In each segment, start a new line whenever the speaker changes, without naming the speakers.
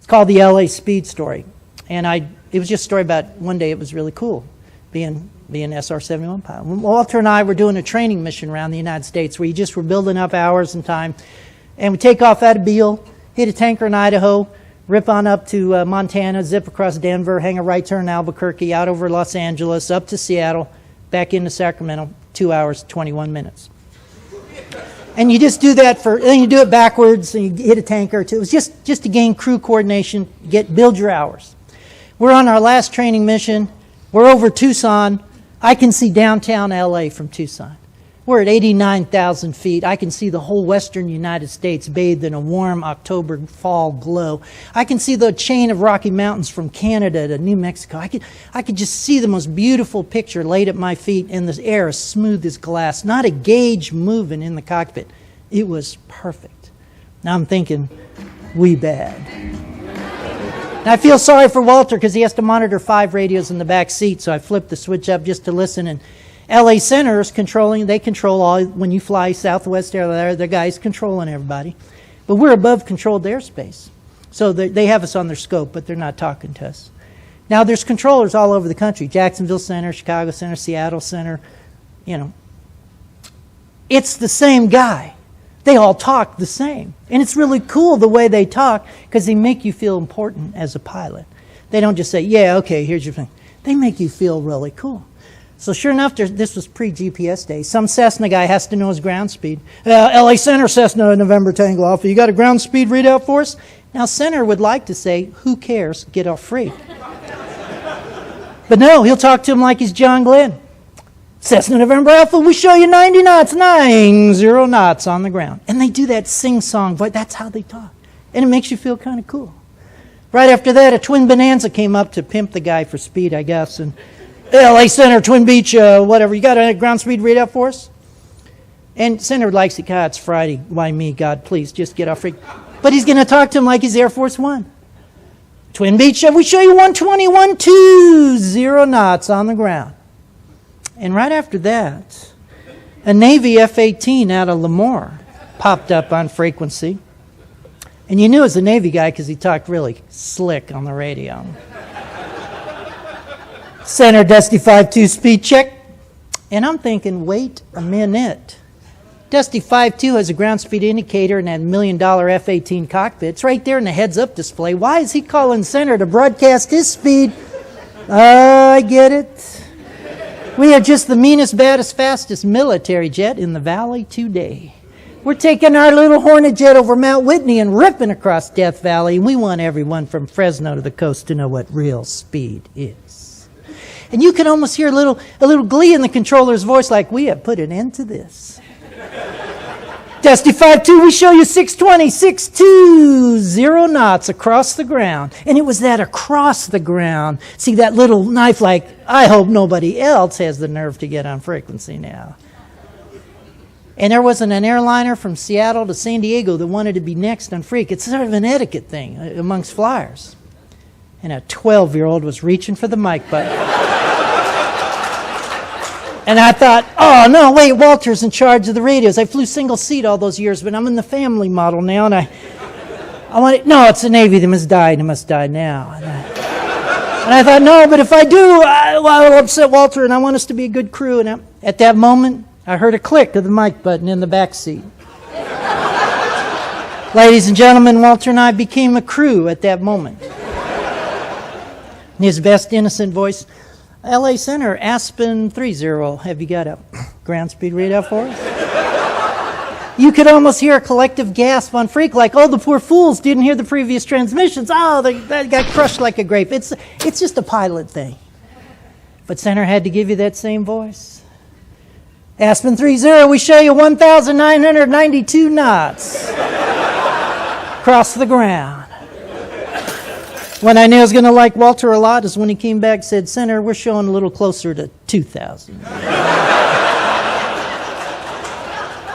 It's called the LA Speed Story. And it was just a story about one day it was really cool being SR-71 pilot. Walter and I were doing a training mission around the United States where you just were building up hours and time. And we take off out of Beale, hit a tanker in Idaho, rip on up to Montana, zip across Denver, hang a right turn in Albuquerque, out over Los Angeles, up to Seattle, back into Sacramento, 2 hours, 21 minutes. And you just do that then you do it backwards, and you hit a tanker or two. It was just to gain crew coordination, build your hours. We're on our last training mission. We're over Tucson. I can see downtown LA from Tucson. We're at 89,000 feet. I can see the whole western United States bathed in a warm October fall glow. I can see the chain of Rocky Mountains from Canada to New Mexico. I could just see the most beautiful picture laid at my feet, and the air as smooth as glass. Not a gauge moving in the cockpit. It was perfect. Now I'm thinking, we bad. And I feel sorry for Walter because he has to monitor 5 radios in the back seat, so I flipped the switch up just to listen, and LA Center is they control all, when you fly Southwest Air, the guys controlling everybody. But we're above controlled airspace. So they have us on their scope, but they're not talking to us. Now there's controllers all over the country. Jacksonville Center, Chicago Center, Seattle Center, It's the same guy. They all talk the same. And it's really cool the way they talk because they make you feel important as a pilot. They don't just say, yeah, okay, here's your thing. They make you feel really cool. So sure enough, this was pre-GPS day. Some Cessna guy has to know his ground speed. LA Center, Cessna, November Tango Alpha. You got a ground speed readout for us? Now, Center would like to say, who cares? Get off free. But no, he'll talk to him like he's John Glenn. Cessna, November Alpha, we show you 90 knots, 90 knots on the ground. And they do that sing-song voice. That's how they talk. And it makes you feel kind of cool. Right after that, a twin Bonanza came up to pimp the guy for speed, I guess, and LA Center, Twin Beach, whatever. You got a ground speed readout for us? And Center likes it. God, it's Friday. Why me? God, please, just get off free. But he's going to talk to him like he's Air Force One. Twin Beach, we show you 121, 20 knots on the ground. And right after that, a Navy F-18 out of Lemoore popped up on frequency. And you knew it was a Navy guy because he talked really slick on the radio. Center, Dusty 5-2 speed check. And I'm thinking, wait a minute. Dusty 5-2 has a ground speed indicator and that $1 million F-18 cockpit. It's right there in the heads-up display. Why is he calling Center to broadcast his speed? I get it. We have just the meanest, baddest, fastest military jet in the valley today. We're taking our little Hornet jet over Mount Whitney and ripping across Death Valley. And we want everyone from Fresno to the coast to know what real speed is. And you can almost hear a little glee in the controller's voice like, we have put an end to this. Dusty 5-2, we show you 620, 620 knots across the ground. And it was that across the ground. See that little knife like, I hope nobody else has the nerve to get on frequency now. And there wasn't an airliner from Seattle to San Diego that wanted to be next on Freak. It's sort of an etiquette thing amongst flyers. And a 12-year-old was reaching for the mic button. And I thought, oh, no, wait, Walter's in charge of the radios. I flew single seat all those years, but I'm in the family model now, and I wanted, no, it's the Navy. They must die. They must die now. And I thought, no, but if I do, I'll upset Walter, and I want us to be a good crew. And at that moment, I heard a click of the mic button in the back seat. Ladies and gentlemen, Walter and I became a crew at that moment. In his best innocent voice, LA Center, Aspen 30, have you got a ground speed readout for us? You could almost hear a collective gasp on Freak like, oh, the poor fools didn't hear the previous transmissions. Oh, they got crushed like a grape. It's just a pilot thing. But Center had to give you that same voice. Aspen 30, we show you 1,992 knots across the ground. When I knew I was going to like Walter a lot is when he came back and said, Center, we're showing a little closer to 2,000.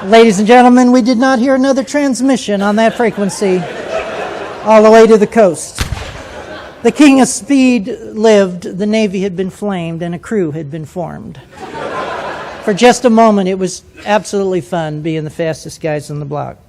Ladies and gentlemen, we did not hear another transmission on that frequency all the way to the coast. The king of speed lived, the Navy had been flamed, and a crew had been formed. For just a moment, it was absolutely fun being the fastest guys on the block.